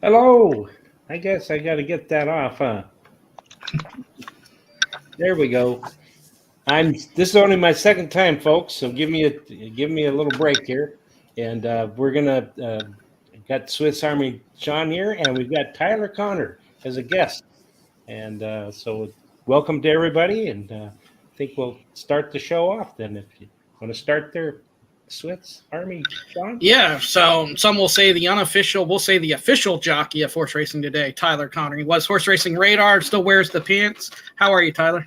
Hello. I guess I got to get that off, huh? There we go. This is only my second time, folks, so give me a little break here, and we're gonna got Swiss Army Sean here, and we've got Tyler Connor as a guest, and so welcome to everybody, and I think we'll start the show off then. If you want to start there, Swiss Army Sean. Yeah, so some will say the unofficial, we'll say the official jockey of horse racing today, Tyler Connor. He was horse racing radar, still wears the pants. How are you, Tyler?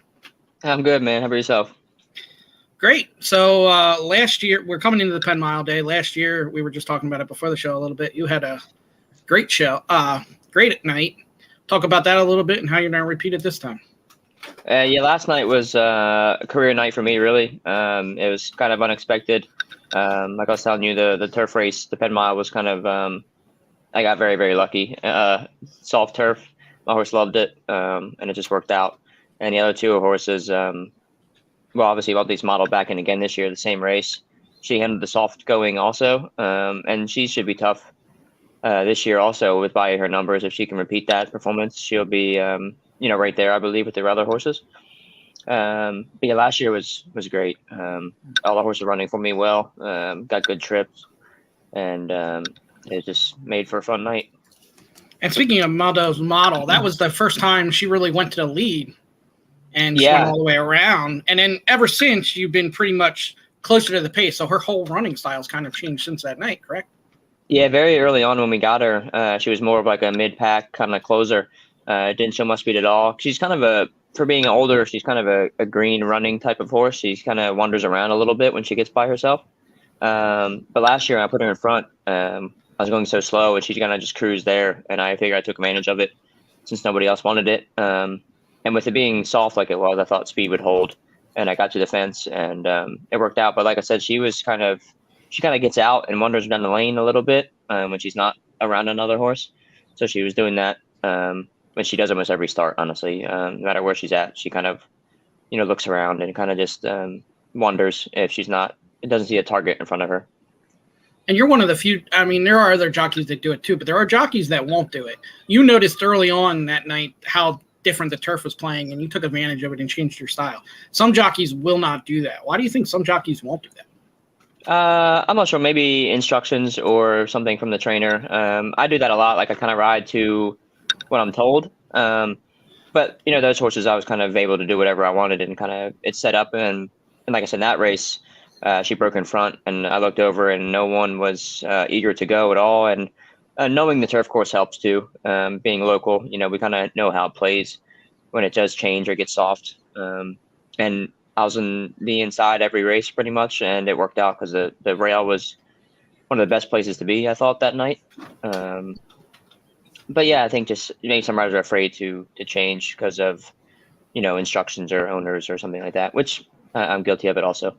I'm good, man. How about yourself? Great. So last year, we're coming into the Penn Mile Day. Last year, we were just talking about it before the show a little bit. You had a great show, great at night. Talk about that a little bit and how you're going to repeat it this time. Yeah, last night was a career night for me, really. It was kind of unexpected. Like I was telling you, the turf race, the Penn Mile was kind of, I got very, very lucky. Soft turf. My horse loved it, and it just worked out. And the other two horses, obviously Valdez modeled back in again this year, the same race. She handled the soft going also, and she should be tough this year also by her numbers. If she can repeat that performance, she'll be, right there, I believe, with the other horses. But yeah, last year was great. All the horses running for me well, got good trips, and it just made for a fun night. And speaking of Maldo's model, that was the first time she really went to the lead and she went all the way around. And then ever since, you've been pretty much closer to the pace. So her whole running style's kind of changed since that night, correct? Yeah, very early on when we got her, she was more of like a mid-pack kind of closer. Didn't show much speed at all. She's kind of for being older, she's kind of a green running type of horse. She kind of wanders around a little bit when she gets by herself. But last year I put her in front. I was going so slow and she's gonna just cruise there. And I figured I took advantage of it since nobody else wanted it. And with it being soft like it was, I thought speed would hold. And I got to the fence and it worked out. But like I said, she kind of gets out and wanders down the lane a little bit when she's not around another horse. So she was doing that. When she does almost every start, honestly, no matter where she's at, she kind of, looks around and kind of just wonders if she's not, it doesn't see a target in front of her. And you're one of the few, I mean, there are other jockeys that do it too, but there are jockeys that won't do it. You noticed early on that night how different the turf was playing and you took advantage of it and changed your style. Some jockeys will not do that. Why do you think some jockeys won't do that? I'm not sure, maybe instructions or something from the trainer. I do that a lot. Like I kind of ride to what I'm told. But those horses, I was kind of able to do whatever I wanted and kind of it's set up. And like I said, in that race, she broke in front and I looked over and no one was eager to go at all. And knowing the turf course helps too. Being local, we kind of know how it plays when it does change or get soft. And I was in the inside every race pretty much. And it worked out because the rail was one of the best places to be, I thought, that night. But yeah, I think just maybe some riders are afraid to change because of, instructions or owners or something like that, which I'm guilty of it also.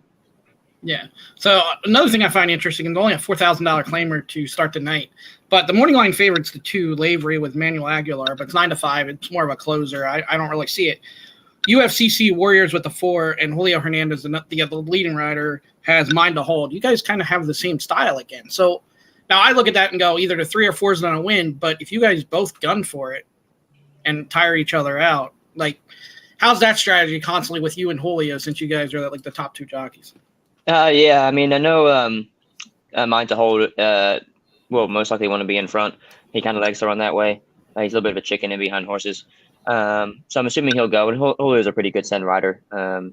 Yeah. So another thing I find interesting, and only a $4,000 claimer to start the night, but the morning line favorites the 2 Lavery with Manuel Aguilar, but it's 9-5. It's more of a closer. I don't really see it. UFCC Warriors with the 4 and Julio Hernandez, the leading rider, has Mind to Hold. You guys kind of have the same style again. So now I look at that and go, either the 3 or 4 is going to win, but if you guys both gun for it and tire each other out, like, how's that strategy constantly with you and Julio since you guys are like the top 2 jockeys? Yeah, I mean, I know Mind to Hold will most likely want to be in front. He kind of likes to run that way. He's a little bit of a chicken in behind horses. So I'm assuming he'll go. And Julio's a pretty good send rider,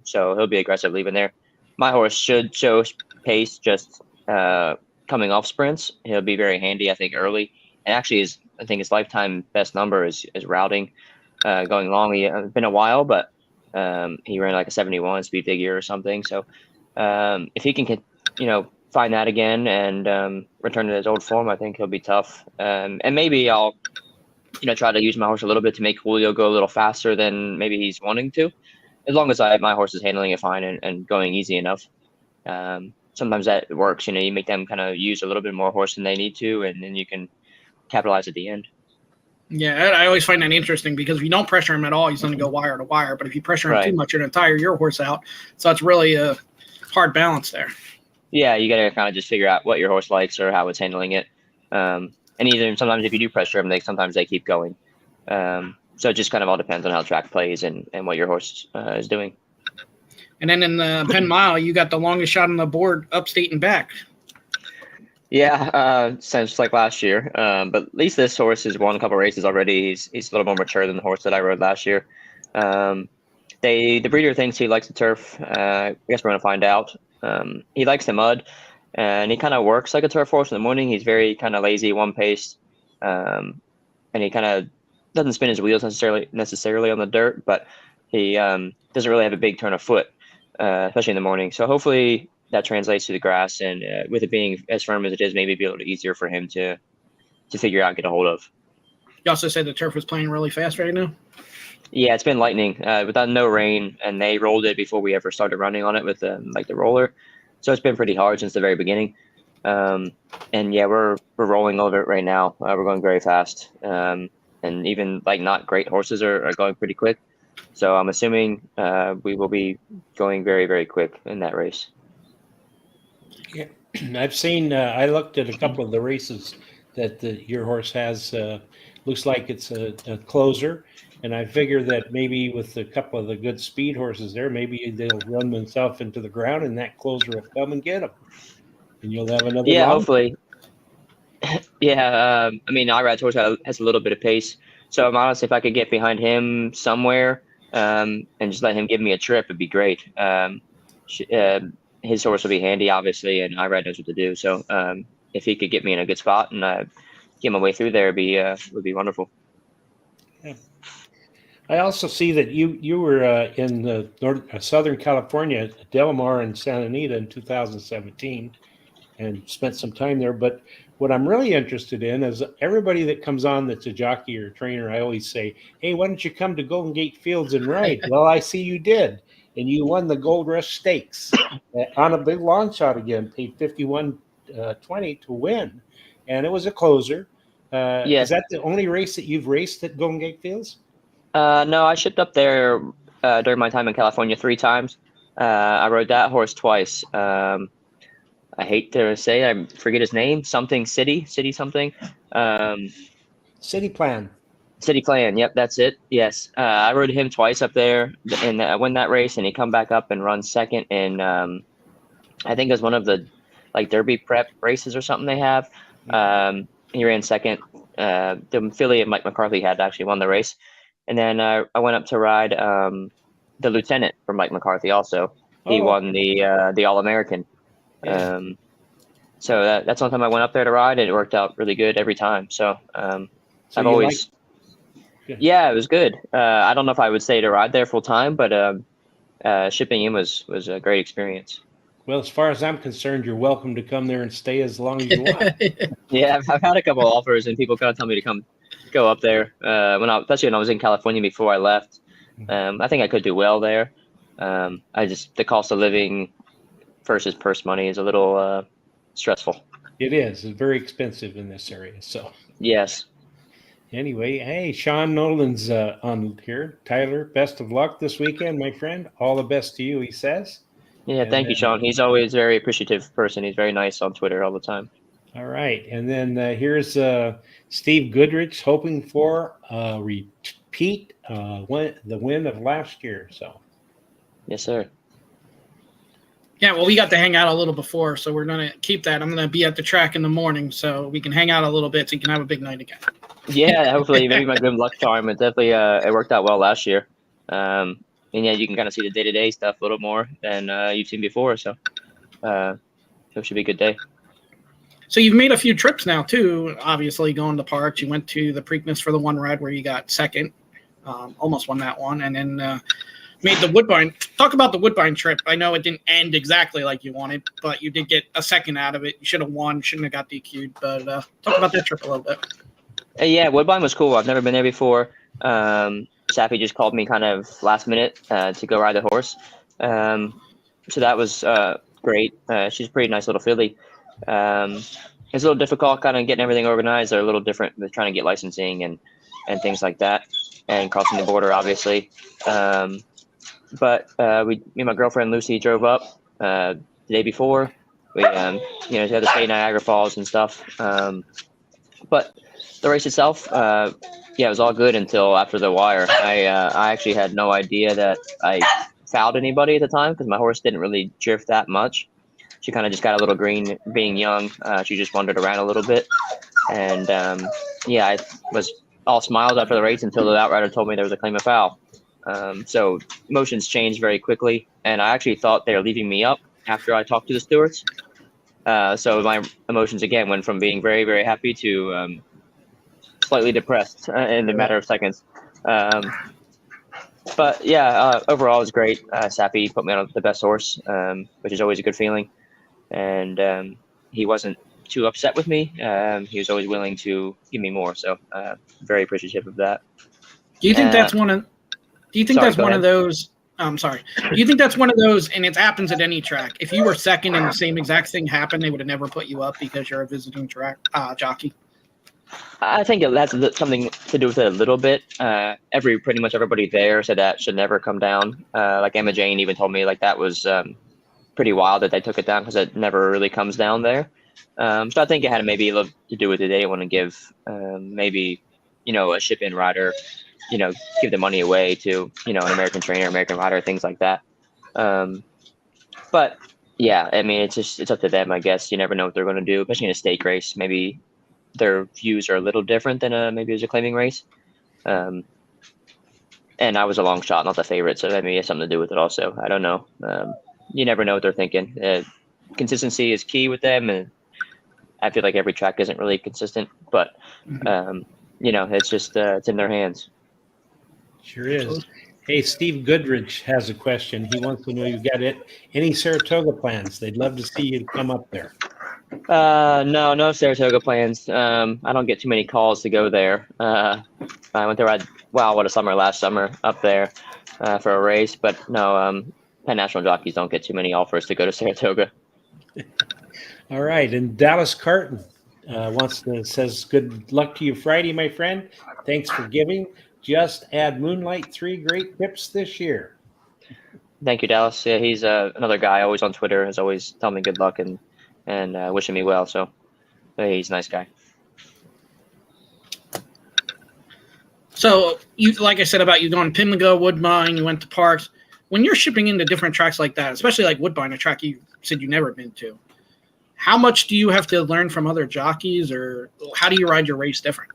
so he'll be aggressive leaving there. My horse should show pace just coming off sprints. He'll be very handy, I think, early. And actually, I think his lifetime best number is routing, going long. It's been a while, but he ran like a 71 speed figure or something. So if he can, find that again and return to his old form, I think he'll be tough. And maybe I'll, try to use my horse a little bit to make Julio go a little faster than maybe he's wanting to, as long as my horse is handling it fine and going easy enough. Sometimes that works. You make them kind of use a little bit more horse than they need to, and then you can capitalize at the end. Yeah, I always find that interesting because if you don't pressure him at all, he's going to go wire to wire. But if you pressure him too much, you're going to tire your horse out. So it's really a hard balance there. Yeah, you got to kind of just figure out what your horse likes or how it's handling it. And either sometimes if you do pressure them, sometimes they keep going. So it just kind of all depends on how the track plays and what your horse is doing. And then in the Penn Mile, you got the longest shot on the board, Upstate and Back. Yeah, since like last year. But at least this horse has won a couple races already. He's a little more mature than the horse that I rode last year. The breeder thinks he likes the turf. I guess we're gonna find out. He likes the mud, and he kind of works like a turf horse in the morning. He's very kind of lazy, one pace, and he kind of doesn't spin his wheels necessarily on the dirt, but he doesn't really have a big turn of foot, especially in the morning. So hopefully that translates to the grass, and with it being as firm as it is, maybe be a little easier for him to figure out and get a hold of. You also said the turf was playing really fast right now. Yeah, it's been lightning without no rain, and they rolled it before we ever started running on it with like the roller. So it's been pretty hard since the very beginning. And yeah, we're rolling over it right now. We're going very fast, and even like not great horses are going pretty quick. So I'm assuming we will be going very, very quick in that race. Yeah, I've seen. I looked at a couple of the races that your horse has. Looks like it's a closer, and I figure that maybe with a couple of the good speed horses there, maybe they'll run themselves into the ground, and that closer will come and get them, and you'll have another. Yeah, hopefully. Yeah, I mean, Irad's horse has a little bit of pace, so I'm honest. If I could get behind him somewhere and just let him give me a trip, it'd be great. His horse will be handy, obviously, and Irad knows what to do. So if he could get me in a good spot and get my way through there, would be wonderful. Yeah. I also see that you were in the Southern California, Del Mar and Santa Anita in 2017, and spent some time there. But what I'm really interested in is everybody that comes on that's a jockey or a trainer, I always say, hey, why don't you come to Golden Gate Fields and ride? Well, I see you did. And you won the Gold Rush Stakes on a big long shot again, paid $51.20 to win. And it was a closer. Yes. Is that the only race that you've raced at Golden Gate Fields? No, I shipped up there during my time in California 3 times. I rode that horse twice. I hate to say, I forget his name, something City something. City Plan. City Plan, yep, that's it. Yes, I rode him twice up there and win that race, and he come back up and run second. And I think it was one of the like Derby prep races or something they have. He ran second. The affiliate Mike McCarthy had actually won the race. And then I went up to ride the lieutenant for Mike McCarthy also. He won the All-American. Yeah. So that's one time I went up there to ride, and it worked out really good every time. So I've always yeah, it was good. I don't know if I would say to ride there full time, but shipping in was a great experience. Well, as far as I'm concerned, you're welcome to come there and stay as long as you want. Yeah, I've had a couple of offers, and people kind of tell me to go up there. Especially when I was in California before I left. I think I could do well there. The cost of living versus purse money is a little stressful. It is. It's very expensive in this area. So yes. Anyway, hey, Sean Nolan's on here. Tyler, best of luck this weekend, my friend. All the best to you, he says. Yeah, thank you, Sean. He's always a very appreciative person. He's very nice on Twitter all the time. All right. And then here's Steve Goodrich hoping for a repeat the win of last year. So, yes, sir. Yeah, well, we got to hang out a little before, so we're going to keep that. I'm going to be at the track in the morning, so we can hang out a little bit so you can have a big night again. Yeah, hopefully, maybe my good luck charm. It definitely it worked out well last year. And yeah, you can kind of see the day-to-day stuff a little more than you've seen before. So it should be a good day. So you've made a few trips now, too, obviously, going to parks. You went to the Preakness for the one ride where you got second, almost won that one, and then made the Woodbine. Talk about the Woodbine trip. I know it didn't end exactly like you wanted, but you did get a second out of it. You should have won, shouldn't have got DQ'd, but talk about that trip a little bit. Yeah, Woodbine was cool. I've never been there before. Safi just called me kind of last minute to go ride the horse. So that was great. She's a pretty nice little filly. It's a little difficult kind of getting everything organized. They're a little different with trying to get licensing and things like that, and crossing the border, obviously. But me and my girlfriend Lucy drove up the day before. We she had to stay in Niagara Falls and stuff. But the race itself, yeah, it was all good until after the wire. I actually had no idea that I fouled anybody at the time because my horse didn't really drift that much. She kind of just got a little green being young. She just wandered around a little bit. And yeah, I was all smiles after the race until the outrider told me there was a claim of foul. So emotions changed very quickly. And I actually thought they were leaving me up after I talked to the stewards. So my emotions again went from being very, very happy to slightly depressed in a matter of seconds. But yeah, overall it was great. Safi put me on the best horse, which is always a good feeling. And he wasn't too upset with me. He was always willing to give me more. So very appreciative of that. Do you think that's one of? Do you think Sorry, that's go one ahead. of those? I'm sorry. Do you think that's one of those? And it happens at any track. If you were second and the same exact thing happened, they would have never put you up because you're a visiting track jockey. I think it has something to do with it a little bit. Pretty much everybody there said that should never come down. Like Emma Jane even told me like that was pretty wild that they took it down because it never really comes down there. So I think it had maybe a little to do with it. They didn't want to give maybe a ship-in rider, give the money away to an American trainer, American rider, things like that. But yeah, I mean it's up to them, I guess. You never know what they're going to do, especially in a stake race. Maybe their views are a little different than maybe it was a claiming race. And I was a long shot, not the favorite, so maybe it has something to do with it also. I don't know. You never know what they're thinking. Consistency is key with them, and I feel like every track isn't really consistent, but it's just it's in their hands. Sure is. Hey, Steve Goodrich has a question. He wants to know you've got any Saratoga plans. They'd love to see you come up there. No Saratoga plans. I don't get too many calls to go there. I went there last summer up there for a race, but no, Penn National jockeys don't get too many offers to go to Saratoga. All right, and Dallas Carton says, good luck to you Friday, my friend. Thanks for giving. Just add Moonlight 3 great tips this year. Thank you, Dallas. Yeah, he's another guy always on Twitter, is always telling me good luck and wishing me well. So he's a nice guy. So you, like I said about you going to Pimlico, Woodbine, you went to Parks. When you're shipping into different tracks like that, especially like Woodbine, a track you said you've never been to, how much do you have to learn from other jockeys, or how do you ride your race different?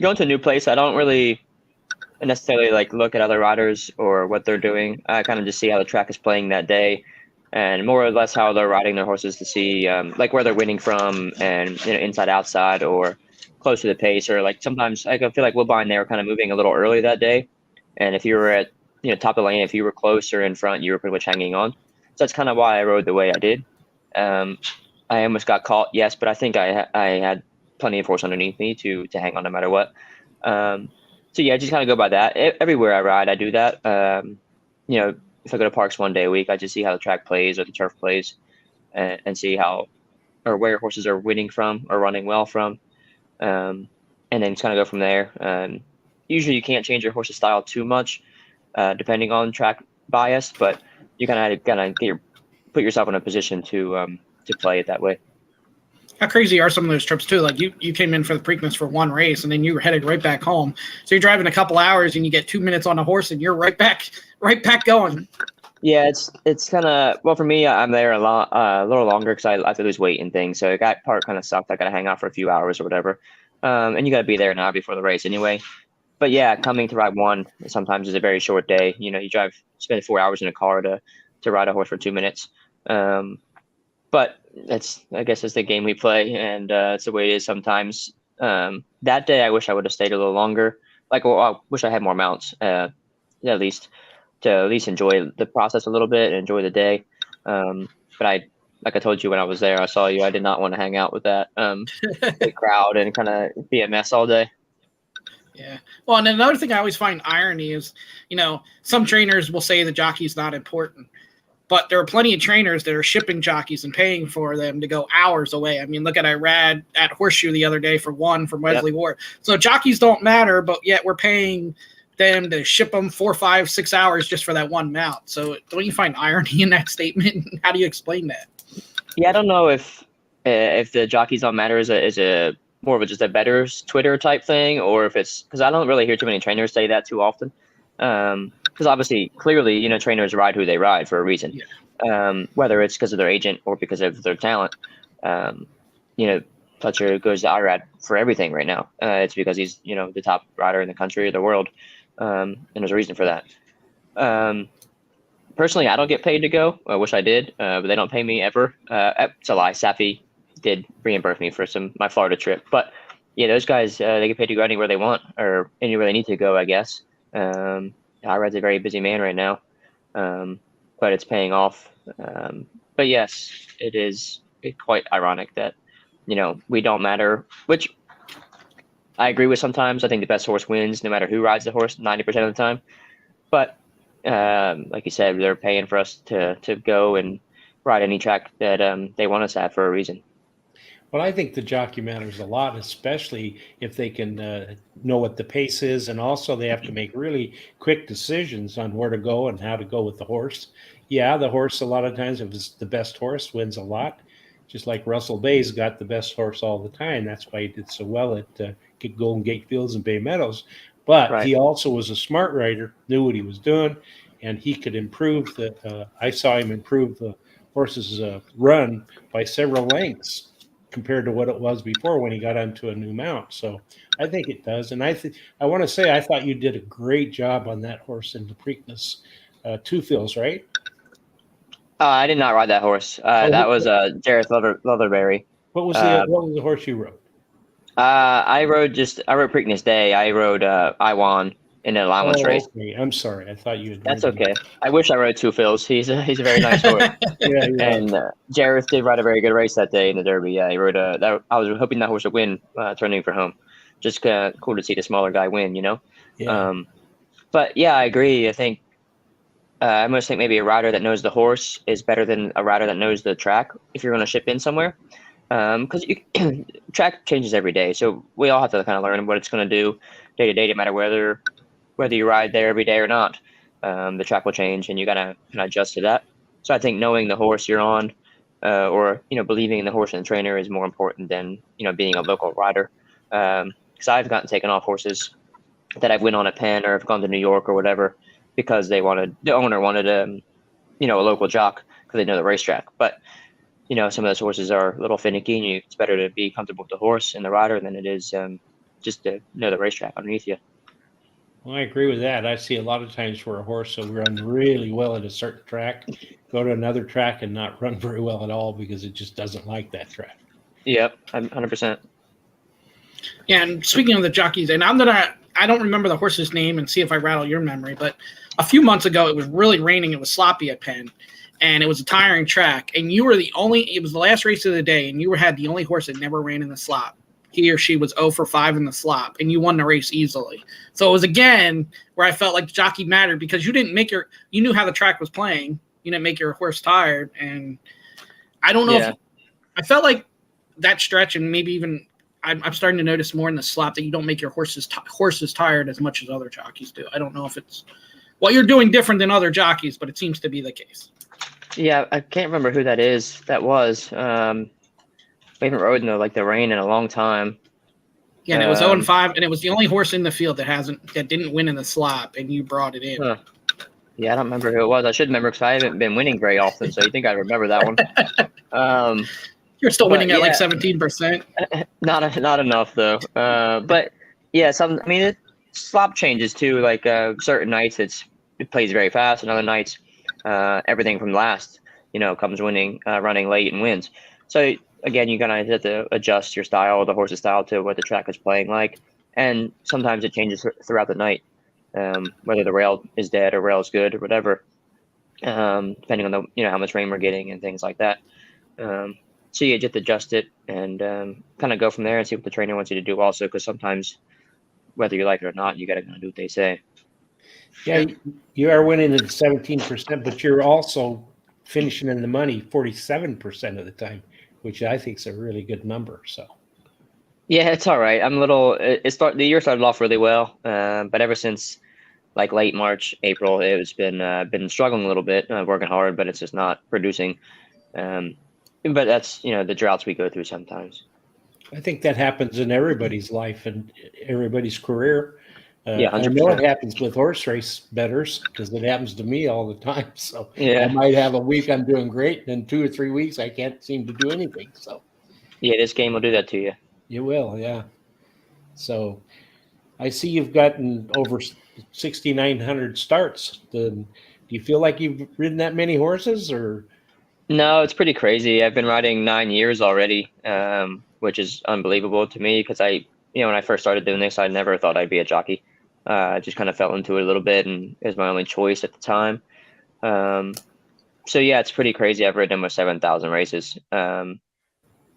Going to a new place, I don't really necessarily like look at other riders or what they're doing. I kind of just see how the track is playing that day, and more or less how they're riding their horses to see like where they're winning from, and inside outside or close to the pace, or like sometimes I feel like Woodbine, they were kind of moving a little early that day, and if you were at top of the lane, if you were closer in front, you were pretty much hanging on. So that's kind of why I rode the way I did. I almost got caught, yes, but I think I had plenty of horse underneath me to hang on no matter what. So yeah, I just kind of go by that. Everywhere I ride, I do that. If I go to Parks one day a week, I just see how the track plays or the turf plays, and see how or where horses are winning from or running well from, and then just kind of go from there. Usually, you can't change your horse's style too much, depending on track bias, but you kind of put yourself in a position to play it that way. How crazy are some of those trips too? Like you came in for the Preakness for one race, and then you were headed right back home. So you're driving a couple hours, and you get 2 minutes on the horse, and you're right back going. Yeah, it's kind of, well, for me, I'm there a little longer because I have to lose weight and things. So that part kind of sucked. I got to hang out for a few hours or whatever. And you got to be there an hour before the race anyway. But yeah, coming to ride one sometimes is a very short day. You spend 4 hours in a car to ride a horse for 2 minutes. But I guess it's the game we play, and it's the way it is sometimes. That day, I wish I would have stayed a little longer. I wish I had more mounts, at least enjoy the process a little bit and enjoy the day. But like I told you when I was there, I saw you. I did not want to hang out with that big crowd and kind of be a mess all day. Yeah. Well, and another thing I always find irony is, some trainers will say the jockey's not important. But there are plenty of trainers that are shipping jockeys and paying for them to go hours away. I mean, look at Irad at Horseshoe the other day for one from Wesley Ward. So jockeys don't matter, but yet we're paying them to ship them 4, 5, 6 hours just for that one mount. So don't you find irony in that statement? How do you explain that? Yeah, I don't know if if the jockeys don't matter is a more of just a bettor's Twitter type thing, or if it's because I don't really hear too many trainers say that too often. Because obviously, clearly, trainers ride who they ride for a reason, whether it's because of their agent or because of their talent. Fletcher goes to IRAD for everything right now. It's because he's the top rider in the country or the world, and there's a reason for that. Personally, I don't get paid to go. I wish I did, but they don't pay me ever. It's a lie. Safi did reimburse me for my Florida trip, but yeah, those guys they get paid to go anywhere they want or anywhere they need to go, I guess. IRAD's a very busy man right now, but it's paying off. But yes, it is quite ironic that we don't matter, which I agree with sometimes. I think the best horse wins no matter who rides the horse 90% of the time. But like you said, they're paying for us to go and ride any track that they want us at for a reason. Well, I think the jockey matters a lot, especially if they can know what the pace is, and also they have to make really quick decisions on where to go and how to go with the horse. Yeah, the horse a lot of times, if it's the best horse, wins a lot. Just like Russell Bay's got the best horse all the time. That's why he did so well at Golden Gate Fields and Bay Meadows. But He also was a smart rider, knew what he was doing, and he could improve I saw him improve the horse's run by several lengths compared to what it was before when he got onto a new mount. So I think it does. And I want to say I thought you did a great job on that horse in the Preakness Two Fills, right? I did not ride that horse. That was Jareth Leatherberry. What was the horse you rode? I rode Preakness Day. I rode I won in an allowance race. Okay. I'm sorry. I thought you had. That's okay. I wish I rode Two Fills. He's a very nice horse. Yeah. And Jareth did ride a very good race that day in the Derby. Yeah, he rode I was hoping that horse would win, turning for home. Just cool to see the smaller guy win, Yeah. But yeah, I agree. I think I must think maybe a rider that knows the horse is better than a rider that knows the track if you're going to ship in somewhere. Because track changes every day, so we all have to kind of learn what it's going to do day to day, no matter whether you ride there every day or not. The track will change, and you got to kind of adjust to that. So I think knowing the horse you're on, or believing in the horse and the trainer is more important than being a local rider. Because I've gotten taken off horses that I've went on at Penn or have gone to New York or whatever because the owner wanted a local jock because they know the racetrack, but. Some of those horses are a little finicky, and it's better to be comfortable with the horse and the rider than it is just to know the racetrack underneath you. Well, I agree with that. I see a lot of times where a horse will run really well at a certain track, go to another track and not run very well at all because it just doesn't like that track. Yep, 100%. Yeah, and speaking of the jockeys, and I'm gonna I don't remember the horse's name and see if I rattle your memory, but a few months ago it was really raining. It was sloppy at Penn. And it was a tiring track, and you were it was the last race of the day, and you had the only horse that never ran in the slop. He or she was 0 for 5 in the slop, and you won the race easily. So it was, again, where I felt like jockey mattered because you knew how the track was playing. You didn't make your horse tired, and I don't know I felt like that stretch, and maybe even I'm starting to notice more in the slop that you don't make your horses tired as much as other jockeys do. I don't know if it's what you're doing different than other jockeys, but it seems to be the case. Yeah, I can't remember who that is. That was. We haven't rode in the rain in a long time. Yeah, and it was 0 and 5, and it was the only horse in the field that didn't win in the slop, and you brought it in. Huh. Yeah, I don't remember who it was. I should remember because I haven't been winning very often, so you think I'd remember that one. You're still winning at like 17%. Not enough though. But yeah, slop changes too. Like certain nights it plays very fast, and other nights. Everything from last, comes running late and wins. So again, you kind of have to adjust your style, the horse's style, to what the track is playing like. And sometimes it changes throughout the night, whether the rail is dead or rail is good or whatever, depending on how much rain we're getting and things like that. So you just adjust it and kind of go from there and see what the trainer wants you to do also, because sometimes, whether you like it or not, you got to kind of do what they say. Yeah, you are winning at 17%, but you're also finishing in the money 47% of the time, which I think is a really good number. So, yeah, it's all right. I'm a little. The year started off really well, but ever since like late March, April, it's been struggling a little bit. Working hard, but it's just not producing. but that's the droughts we go through sometimes. I think that happens in everybody's life and everybody's career. Yeah, I know 100%. it happens with horse race bettors because it happens to me all the time. So I Yeah, might have a week I'm doing great, and then 2 or 3 weeks I can't seem to do anything. So yeah, this game will do that to you. you will, yeah. So I see you've gotten over 6,900 starts. Do you feel like you've ridden that many horses, or No, it's pretty crazy. I've been riding 9 years already, which is unbelievable to me because when I first started doing this, I never thought I'd be a jockey. I just kind of fell into it a little bit, and it was my only choice at the time. Um, so yeah, it's pretty crazy. I've ridden almost 7,000 races.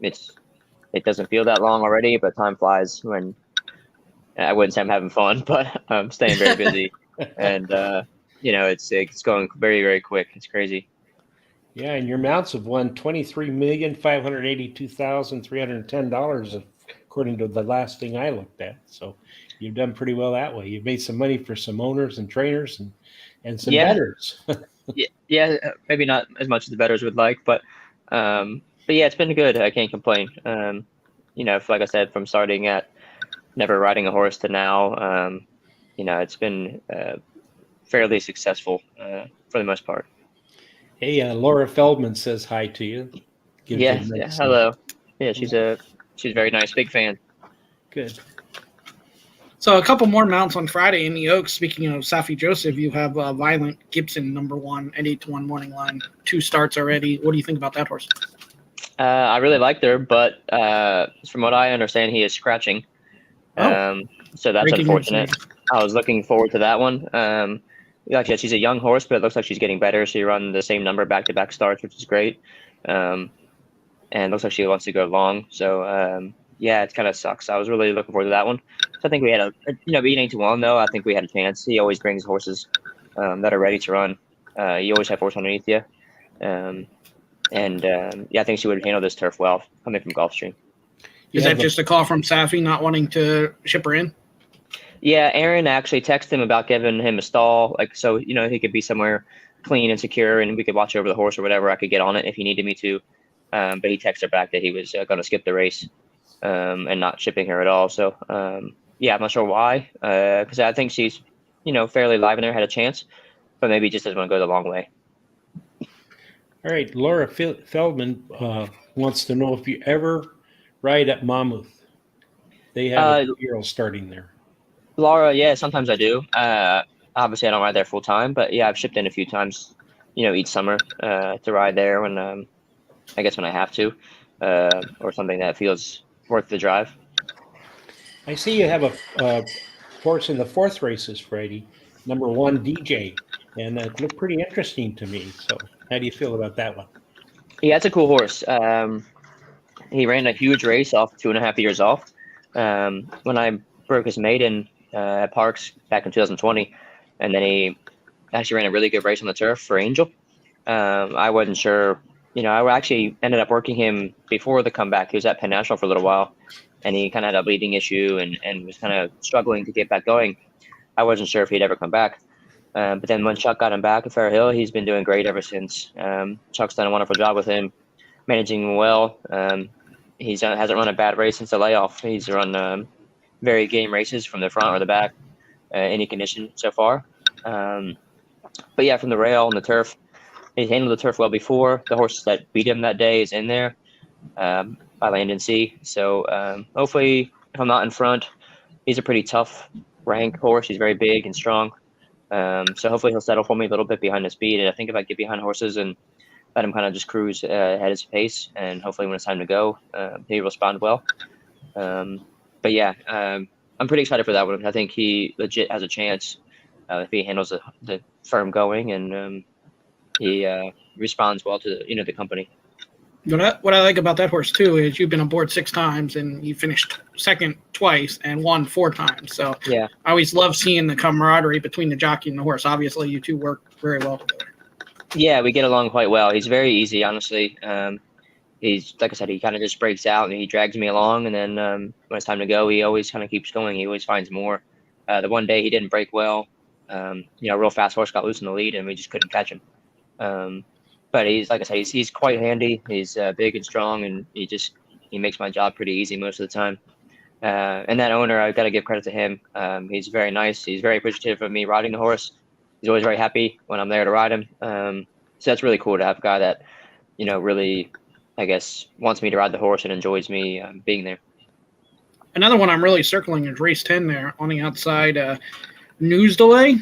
It doesn't feel that long already, but time flies when I wouldn't say I'm having fun, but I'm staying very busy, and it's going very, very quick. It's crazy. yeah, and your mounts have won $23,582,310 according to the last thing I looked at. So you've done pretty well that way. You've made some money for some owners and trainers and some Yeah, bettors. yeah, maybe not as much as the bettors would like, but yeah, it's been good. I can't complain. Like I said, from starting at never riding a horse to now, it's been fairly successful for the most part. Hey, Laura Feldman says hi to you. Gives you a Yeah, nice hello. Yeah, she's very nice, big fan. good. So a couple more mounts on Friday in the Oaks. Speaking of Safi Joseph, you have Violent Gibson #1 at 8-1 morning line. 2 starts already. What do you think about that horse? I really liked her, but from what I understand, he is scratching. Oh, So that's breaking news. unfortunate. I was looking forward to that one. Like I said, she's a young horse, but it looks like she's getting better. She run the same number back-to-back starts, which is great. And it looks like she wants to go long. So, yeah, it kind of sucks. I was really looking forward to that one. So I think we had being 8-1, though, I think we had a chance. He always brings horses that are ready to run. You always have horse underneath you. Yeah, I think she would handle this turf well coming from Gulfstream. Is that just a call from Safi not wanting to ship her in? Yeah, Aaron actually texted him about giving him a stall, so he could be somewhere clean and secure, and we could watch over the horse or whatever. I could get on it if he needed me to, but he texted her back that he was going to skip the race and not shipping her at all. So yeah, I'm not sure why, because I think she's fairly live in there, had a chance, but maybe just doesn't want to go the long way. All right, Laura Feldman wants to know if you ever ride at Monmouth. They have a girl starting there. Laura, yeah, sometimes I do. Obviously, I don't ride there full time, but yeah, I've shipped in a few times, each summer to ride there when I guess when I have to, or something that feels worth the drive. I see you have a horse in the 4th races, Brady, #1 DJ, and that looked pretty interesting to me. So how do you feel about that one? Yeah, it's a cool horse. He ran a huge race off 2.5 years off. When I broke his maiden at Parks back in 2020, and then he actually ran a really good race on the turf for Angel. I wasn't sure. I actually ended up working him before the comeback. He was at Penn National for a little while, and he kind of had a bleeding issue and was kind of struggling to get back going. I wasn't sure if he'd ever come back. But then when Chuck got him back at Fair Hill, he's been doing great ever since. Chuck's done a wonderful job with him, managing him well. He hasn't run a bad race since the layoff. He's run very game races from the front or the back, any condition so far. But yeah, from the rail and the turf, he's handled the turf well before. The horse that beat him that day is in there by land and sea. So hopefully, if I'm not in front, he's a pretty tough rank horse. He's very big and strong. So hopefully he'll settle for me a little bit behind the speed. And I think if I get behind horses and let him kind of just cruise at his pace, and hopefully when it's time to go, he'll respond well. But yeah, I'm pretty excited for that one. I think he legit has a chance if he handles the firm going and he responds well to the company. What I like about that horse too is you've been aboard 6 times and you finished second twice and won 4 times. So Yeah, I always love seeing the camaraderie between the jockey and the horse. Obviously, you two work very well together. yeah, we get along quite well. He's very easy, honestly. He's like I said, he kind of just breaks out and he drags me along, and then when it's time to go, he always kind of keeps going. He always finds more. The one day he didn't break well. A real fast horse got loose in the lead and we just couldn't catch him. but he's, like I said, he's quite handy. He's big and strong, and he makes my job pretty easy most of the time. And that owner, I've got to give credit to him. He's very nice. He's very appreciative of me riding the horse. He's always very happy when I'm there to ride him. So that's really cool to have a guy that, really, I guess, wants me to ride the horse and enjoys me being there. Another one I'm really circling is race 10 there on the outside. News delay.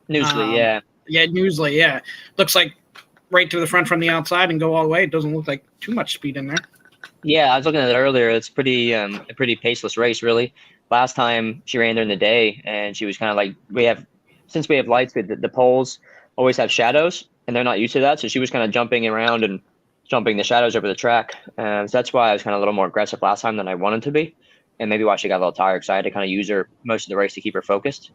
Newsly, yeah. Yeah, Newsly, yeah. Looks like right to the front from the outside and go all the way. It doesn't look like too much speed in there. Yeah, I was looking at it earlier. It's a pretty paceless race, really. Last time she ran during the day, and she was kind of like, since we have lights, the poles always have shadows, and they're not used to that. So she was kind of jumping around and jumping the shadows over the track. So that's why I was kind of a little more aggressive last time than I wanted to be, and maybe why she got a little tired, because I had to kind of use her most of the race to keep her focused.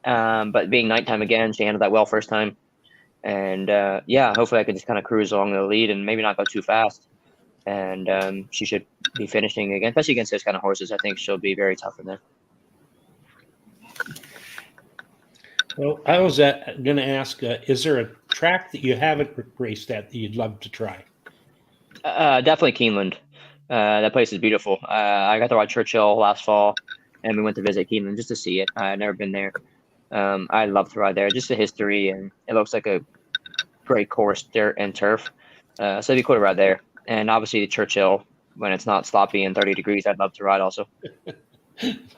But being nighttime again, she handled that well first time. And hopefully I can just kind of cruise along the lead and maybe not go too fast. And she should be finishing again, especially against those kind of horses. I think she'll be very tough in there. Well, I was going to ask, is there a track that you haven't raced at that you'd love to try? Definitely Keeneland. That place is beautiful. I got to ride Churchill last fall, and we went to visit Keeneland just to see it. I'd never been there. I'd love to ride there. Just the history, and it looks like a great course, dirt and turf. So it'd be cool to ride there. And obviously the Churchill, when it's not sloppy and 30 degrees, I'd love to ride also.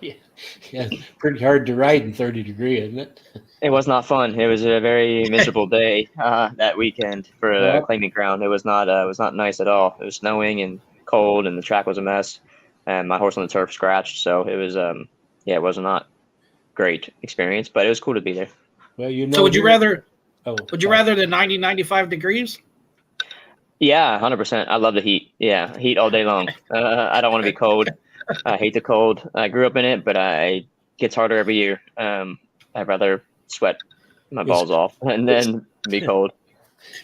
Yeah, pretty hard to ride in 30 degrees, isn't it? It was not fun. It was a very miserable day that weekend for the claiming crown. It was not nice at all. It was snowing and cold, and the track was a mess. And my horse on the turf scratched, so it was it was not great experience, but it was cool to be there. Well, So would you rather would rather the 90, 95 degrees? Yeah, 100%. I love the heat. Yeah, heat all day long. I don't want to be cold. I hate the cold. I grew up in it, but it gets harder every year. I'd rather sweat my balls off and then be cold.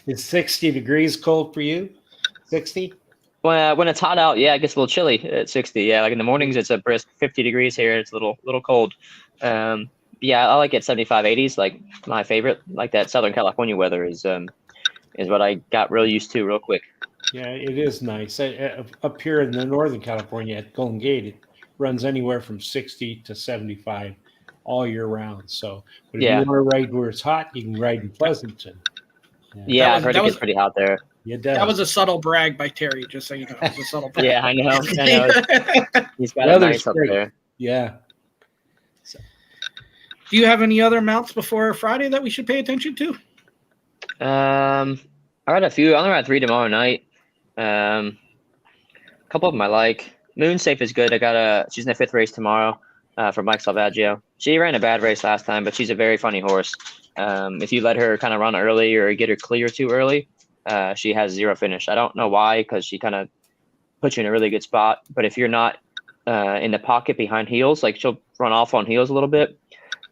Is 60 degrees cold for you? 60? Well, when it's hot out, it gets a little chilly at 60. Yeah, like in the mornings, it's a brisk 50 degrees here. It's a little cold. I like it 75, 80s, like my favorite. Like that Southern California weather is what I got real used to real quick. Yeah, it is nice. Up here in the Northern California at Golden Gate, it runs anywhere from 60 to 75 all year round. So, but if you want to ride where it's hot, you can ride in Pleasanton. I've heard it gets pretty hot there. It does. That was a subtle brag by Terry, just so you know. It was a subtle brag. Yeah, I know. He's got it nice up there. Yeah. So. Do you have any other mounts before Friday that we should pay attention to? I read a few. I'm gonna ride 3 tomorrow night. A couple of them I like. Moon Safe is good. She's in the 5th race tomorrow for Mike Salvaggio. She ran a bad race last time, but she's a very funny horse. If you let her kind of run early or get her clear too early, she has 0 finish. I don't know why, because she kind of puts you in a really good spot. But if you're not in the pocket behind heels, like she'll run off on heels a little bit.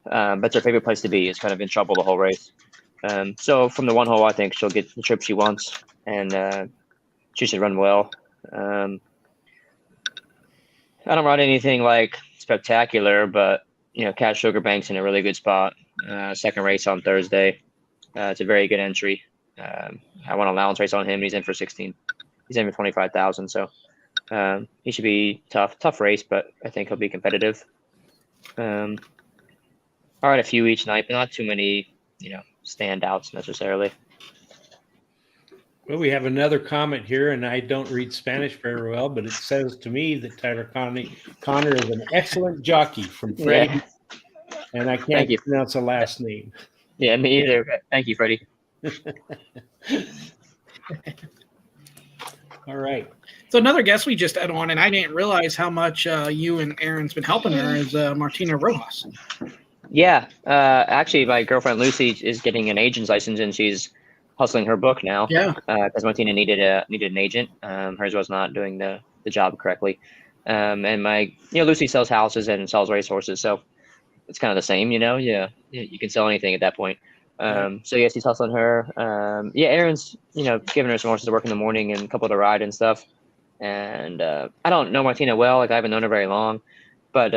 But it's her favorite place to be. Is kind of in trouble the whole race. So from the one hole, I think she'll get the trip she wants, and she should run well. I don't ride anything like spectacular, but Cash Sugar Bank's in a really good spot. Second race on Thursday. It's a very good entry. I want an allowance race on him. He's in for 16. He's in for 25,000. So he should be tough race, but I think he'll be competitive. I'll ride a few each night, but not too many, standouts necessarily. Well, we have another comment here, and I don't read Spanish very well, but it says to me that Tyler Connor is an excellent jockey from Freddie, and I can't pronounce the last name. Yeah, me either. Thank you, Freddie. All right. So another guest we just had on, and I didn't realize how much you and Aaron's been helping her, is Martina Rojas. Yeah, actually, my girlfriend Lucy is getting an agent's license, and she's hustling her book now. Yeah, because Martina needed an agent. Hers was not doing the job correctly. And my Lucy sells houses and sells racehorses, so it's kind of the same. Yeah, you can sell anything at that point. So yeah, she's hustling her. Aaron's giving her some horses to work in the morning and a couple to ride and stuff. And I don't know Martina well, like I haven't known her very long, but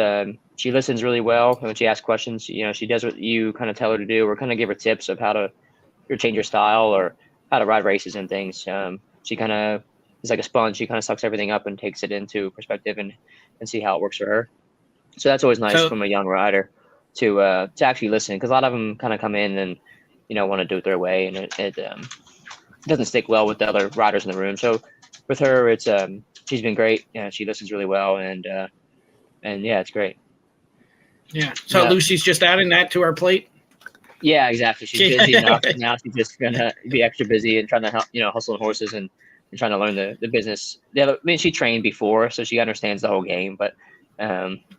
she listens really well. And when she asks questions, she does what you kind of tell her to do, or kind of give her tips of how to change your style, or how to ride races and things. She kind of is like a sponge. She kind of sucks everything up and takes it into perspective and see how it works for her. So that's always nice So from a young rider to actually listen, because a lot of them kind of come in and want to do it their way, and it doesn't stick well with the other riders in the room. So with her, it's she's been great. Yeah, she listens really well, and yeah, it's great. yeah. So Yeah. Lucy's just adding that to our plate. Yeah, exactly. She's busy enough. Now she's just gonna be extra busy and trying to help, hustling horses and trying to learn the business. She trained before, so she understands the whole game. But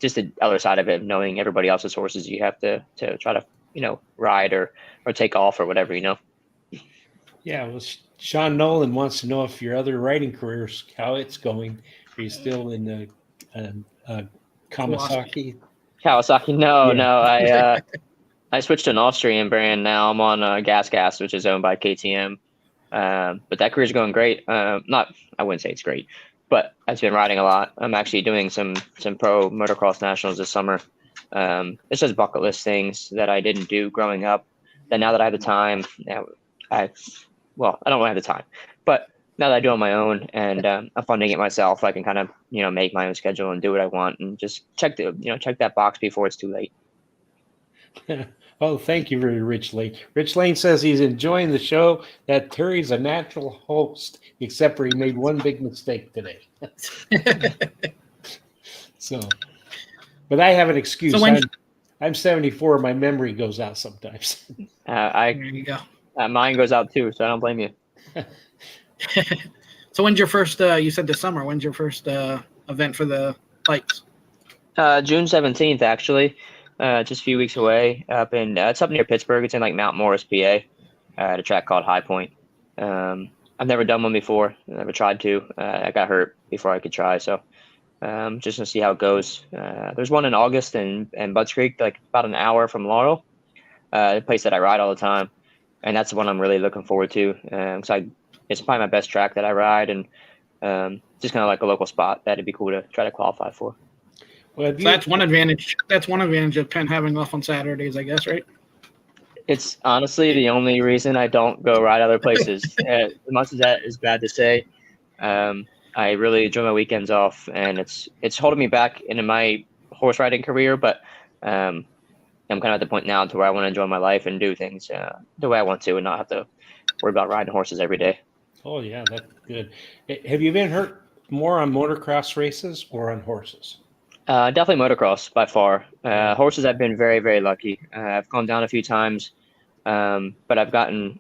just the other side of it, knowing everybody else's horses, you have to try to ride or take off or whatever. Yeah, well, Sean Nolan wants to know if your other riding careers, how it's going. Are you still in the Kawasaki? Kawasaki? No, Yeah. no. I switched to an Austrian brand now. I'm on Gas, which is owned by KTM. But that career's going great. I wouldn't say it's great, but I've been riding a lot. I'm actually doing some pro motocross nationals this summer. It's just bucket list things that I didn't do growing up. That now that I have the time, I don't have the time, but now that I do on my own and I'm funding it myself, I can kind of make my own schedule and do what I want and just check that box before it's too late. Oh, thank you very Rich Lane. Rich Lane says he's enjoying the show, that Terry's a natural host, except for he made one big mistake today. So, but I have an excuse. So I'm 74. My memory goes out sometimes. There you go. Mine goes out too, so I don't blame you. So when's your first, you said this summer, when's your first event for the bikes? June 17th, actually. Just a few weeks away. It's up near Pittsburgh. It's in like Mount Morris, PA, at a track called High Point. I've never done one before. I never tried to. I got hurt before I could try, so just to see how it goes. There's one in August in Budds Creek, like about an hour from Laurel, the place that I ride all the time, and that's the one I'm really looking forward to. So it's probably my best track that I ride, and just kind of like a local spot that'd be cool to try to qualify for. Well, so that's one advantage. That's one advantage of Penn having off on Saturdays, I guess, right? It's honestly the only reason I don't go ride other places. As much as that is bad to say, I really enjoy my weekends off, and it's holding me back in my horse riding career. But I'm kind of at the point now to where I want to enjoy my life and do things the way I want to, and not have to worry about riding horses every day. Oh yeah, that's good. Have you been hurt more on motocross races or on horses? Definitely motocross by far. Horses, I've been very, very lucky. I've gone down a few times, but I've gotten,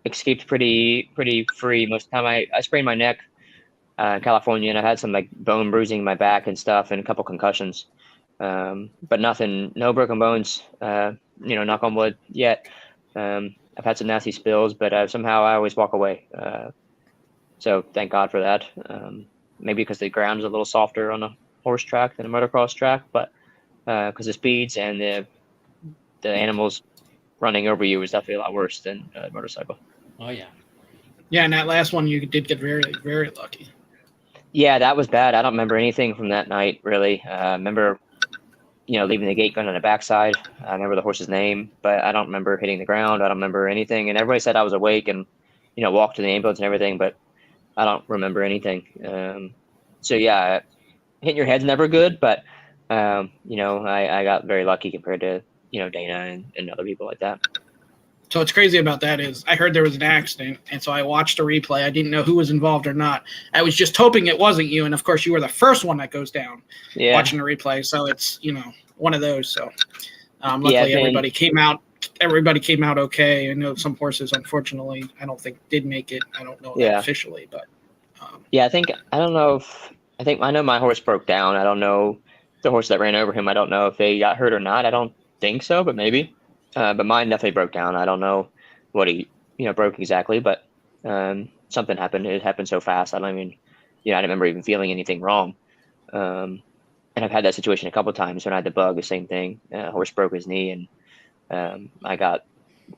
escaped pretty free most of the time. I sprained my neck in California, and I had some like bone bruising in my back and stuff, and a couple concussions, but nothing, no broken bones. Knock on wood yet. I've had some nasty spills, but somehow I always walk away. So thank God for that. Maybe because the ground is a little softer on a horse track than a motocross track, but because the speeds and the animals running over you is definitely a lot worse than a motorcycle. Oh yeah. Yeah, and that last one you did get very, very lucky. Yeah, that was bad. I don't remember anything from that night really. I remember leaving the gate going on the backside. I remember the horse's name, but I don't remember hitting the ground. I don't remember anything, and everybody said I was awake and walked to the ambulance and everything, but I don't remember anything. So yeah, hitting your head's never good, but I got very lucky compared to Dana and other people like that. So what's crazy about that is I heard there was an accident, and so I watched the replay. I didn't know who was involved or not. I was just hoping it wasn't you, and of course you were the first one that goes down. Yeah. Watching the replay, so it's one of those. So luckily everybody came out. Everybody came out okay. I know some horses, unfortunately, I don't think did make it. I don't know that officially, but I know my horse broke down. I don't know the horse that ran over him. I don't know if they got hurt or not. I don't think so, but maybe. But mine definitely broke down. I don't know what he broke exactly, but something happened. It happened so fast. I didn't remember even feeling anything wrong. And I've had that situation a couple of times when I had the bug. The same thing. A horse broke his knee, and I got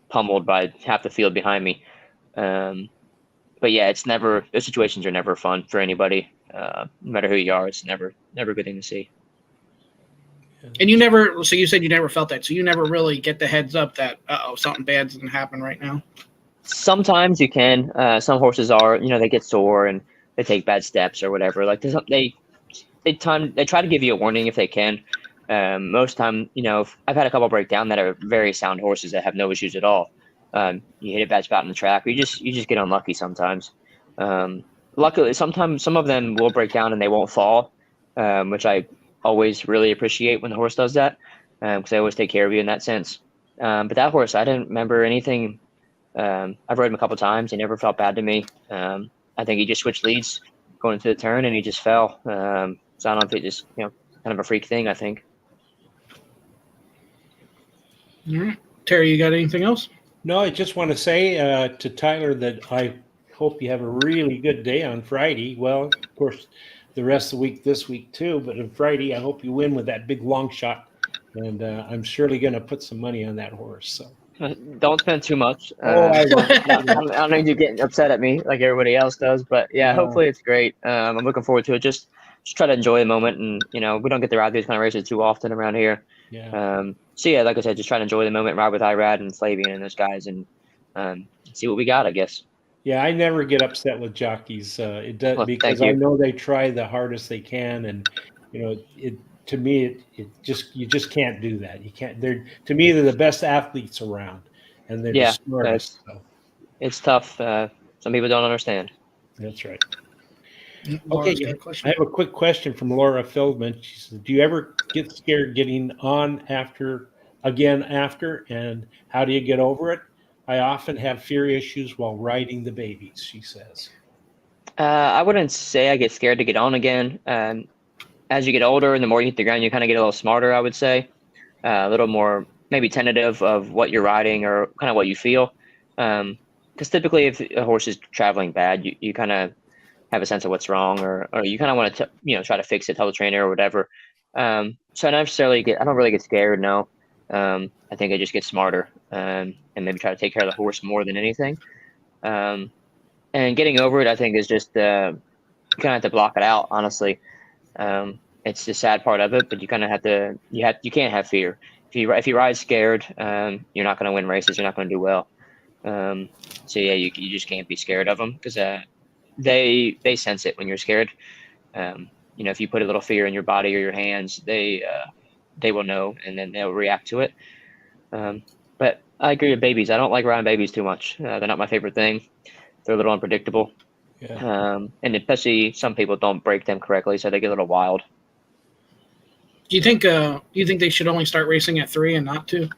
pummeled by half the field behind me. But yeah, those situations are never fun for anybody. No matter who you are, it's never a good thing to see. And so you said you never felt that. So you never really get the heads up that, something bad's going to happen right now. Sometimes you can. Some horses are, they get sore and they take bad steps or whatever. Like they try to give you a warning if they can. Most time, I've had a couple break down that are very sound horses that have no issues at all. You hit a bad spot in the track, or you just get unlucky sometimes. Luckily, sometimes some of them will break down and they won't fall, which I always really appreciate when the horse does that, because they always take care of you in that sense. But that horse, I didn't remember anything. I've rode him a couple times. He never felt bad to me. I think he just switched leads going into the turn and he just fell. So I don't know if it just, kind of a freak thing, I think. All right. Terry, you got anything else? No, I just want to say to Tyler that I hope you have a really good day on Friday. Well, of course, the rest of the week this week too, but on Friday, I hope you win with that big long shot. And I'm surely going to put some money on that horse. So Don't spend too much. I don't need you getting upset at me like everybody else does, but yeah, No. hopefully it's great. I'm looking forward to it. Just try to enjoy the moment, and we don't get to ride these kind of races too often around here. Yeah. So yeah, like I said, just try to enjoy the moment, ride with Irad and Flavian and those guys, and see what we got, I guess. Yeah, I never get upset with jockeys. It does Well, because thank I you. know they try the hardest they can, and it to me it just you just can't do that. You can't. They're to me they're the best athletes around, and they're Yeah, the smartest. So It's tough. Some people don't understand. that's right. Laura's Okay, got a I question. have a quick question from Laura Feldman. She says, "Do you ever get scared getting on after, and how do you get over it? I often have fear issues while riding the babies," she says. I wouldn't say I get scared to get on again. As you get older and the more you hit the ground, you kind of get a little smarter, I would say. A little more maybe tentative of what you're riding or kind of what you feel. Because typically if a horse is traveling bad, you kind of have a sense of what's wrong, or you kind of want to try to fix it, tell the trainer or whatever. So I don't really get scared. No. I think I just get smarter, and maybe try to take care of the horse more than anything. And getting over it, I think, is just you kind of have to block it out. Honestly, it's the sad part of it, but you kind of have to. You can't have fear. If you ride scared, you're not going to win races. You're not going to do well. So yeah, you just can't be scared of them, because they sense it when you're scared. If you put a little fear in your body or your hands, they will know, and then they'll react to it. But I agree with babies. I don't like riding babies too much. They're not my favorite thing. They're a little unpredictable. Yeah. And especially some people don't break them correctly, so they get a little wild. Do you think they should only start racing at 3 and not 2?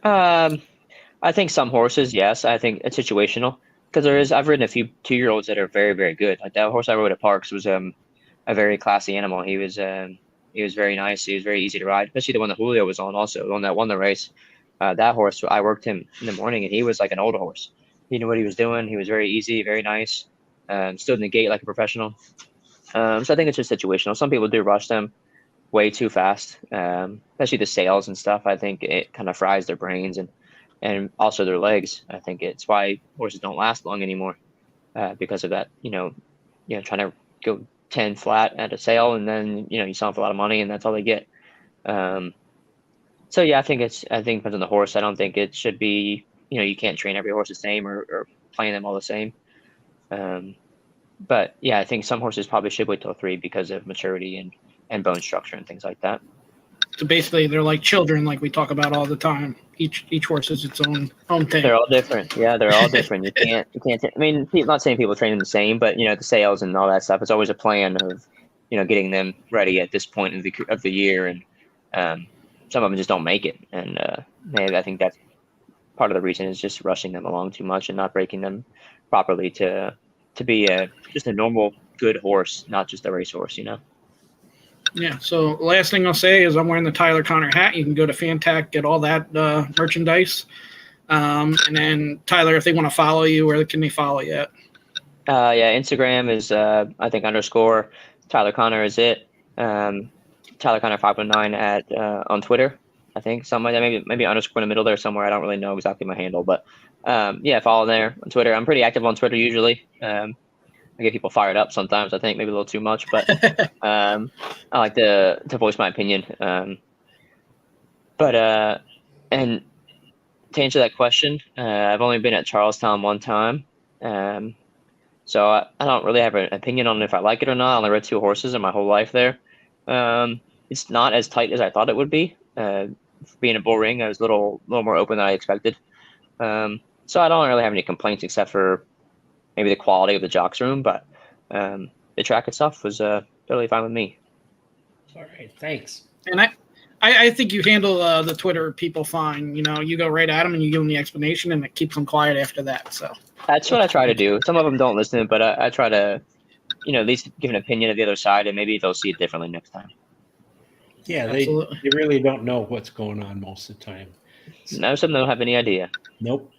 I think some horses, yes. I think it's situational, because I've ridden a few 2-year-olds that are very, very good. Like that horse I rode at Parks was a very classy animal. He was very nice. He was very easy to ride, especially the one that Julio was on, also the one that won the race. That horse, I worked him in the morning, and he was like an older horse. He knew what he was doing. He was very easy, very nice. Stood in the gate like a professional. So I think it's just situational. Some people do rush them way too fast, especially the sales and stuff. I think it kind of fries their brains and also their legs. I think it's why horses don't last long anymore, because of that. Trying to go 10 flat at a sale, and then you sell them for a lot of money, and that's all they get. So yeah, I think it depends on the horse. I don't think it should be you can't train every horse the same or plan them all the same. But yeah, I think some horses probably should wait till 3 because of maturity and bone structure and things like that. So basically, they're like children, like we talk about all the time. Each horse is its own thing. They're all different. Yeah, they're all different. You can't. I mean, I'm not saying people train them the same, but the sales and all that stuff. It's always a plan of getting them ready at this point of the year, and some of them just don't make it. And maybe I think that's part of the reason, is just rushing them along too much and not breaking them properly to be just a normal good horse, not just a race horse. Yeah. So last thing I'll say is I'm wearing the Tyler Connor hat. You can go to Fantac, get all that merchandise. And then Tyler, if they want to follow you, where can they follow you at? Yeah, Instagram is I think _ Tyler Connor is it. Tyler Connor 519 at on Twitter. I think something like that. Maybe underscore in the middle there somewhere. I don't really know exactly my handle, but yeah, follow there on Twitter. I'm pretty active on Twitter usually. I get people fired up sometimes. I think maybe a little too much, but I like to voice my opinion. And to answer that question, I've only been at Charlestown one time. So I don't really have an opinion on if I like it or not. I only rode 2 horses in my whole life there. It's not as tight as I thought it would be. Being a bull ring, I was a little more open than I expected. So I don't really have any complaints except for maybe the quality of the jocks room, but the track itself was totally fine with me. All right, thanks. And I think you handle the Twitter people fine. You know, you go right at them and you give them the explanation, and it keeps them quiet after that. So That's what I try to do. Some of them don't listen, but I try to, at least give an opinion of the other side, and maybe they'll see it differently next time. Yeah, they really don't know what's going on most of the time. So, no, some don't have any idea. Nope.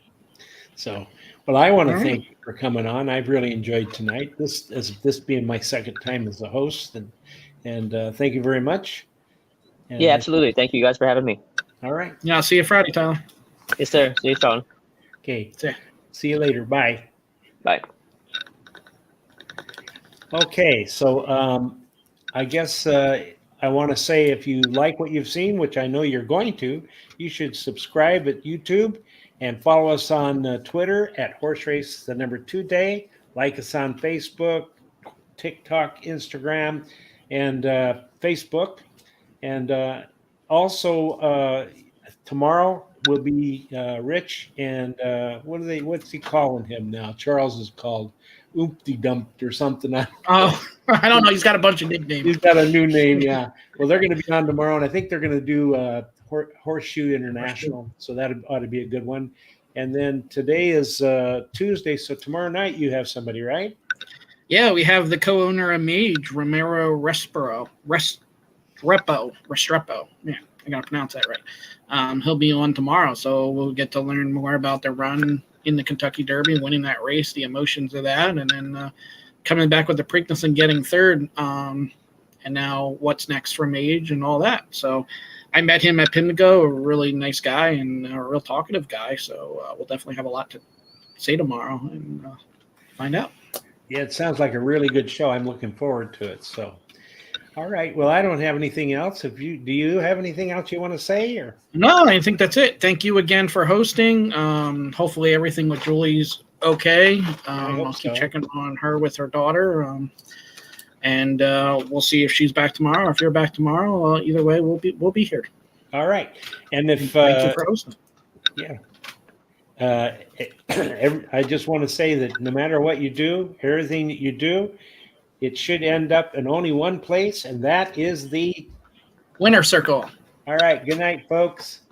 So, well, I want to thank you for coming on. I've really enjoyed tonight. This being my second time as a host, and thank you very much. And yeah, absolutely. Thank you guys for having me. All right. Yeah, I'll see you Friday, Tyler. Yes, sir. See you soon. Okay. See you later. Bye. Bye. Okay, so I guess I want to say if you like what you've seen, which I know you're going to, you should subscribe at YouTube and follow us on Twitter at Horse Race 2 Day. Like us on Facebook, TikTok, Instagram, and Facebook. And also tomorrow will be Rich and what's he calling him now? Charles is called Oopty Dumped or something. Oh, I don't know. He's got a bunch of nicknames. He's got a new name, yeah. Well, they're going to be on tomorrow, and I think they're going to do Horseshoe International, so that ought to be a good one. And then today is Tuesday, so tomorrow night you have somebody, right? Yeah, we have the co-owner of Mage, Romero Restrepo. Yeah, I got to pronounce that right. He'll be on tomorrow, so we'll get to learn more about the run in the Kentucky Derby, winning that race, the emotions of that, and then coming back with the Preakness and getting third. And now what's next for Mage and all that. So I met him at Pimlico, a really nice guy and a real talkative guy. So we'll definitely have a lot to say tomorrow and find out. Yeah, it sounds like a really good show. I'm looking forward to it. So, all right. Well, I don't have anything else. Do you have anything else you want to say? Or no, I think that's it. Thank you again for hosting. Hopefully everything with Julie's okay. I'll keep checking on her with her daughter. And we'll see if she's back tomorrow. If you're back tomorrow, either way, we'll be here. All right. And if thank you for hosting. Yeah. I just want to say that no matter what you do, everything that you do, it should end up in only one place, and that is the winner circle. All right. Good night, folks.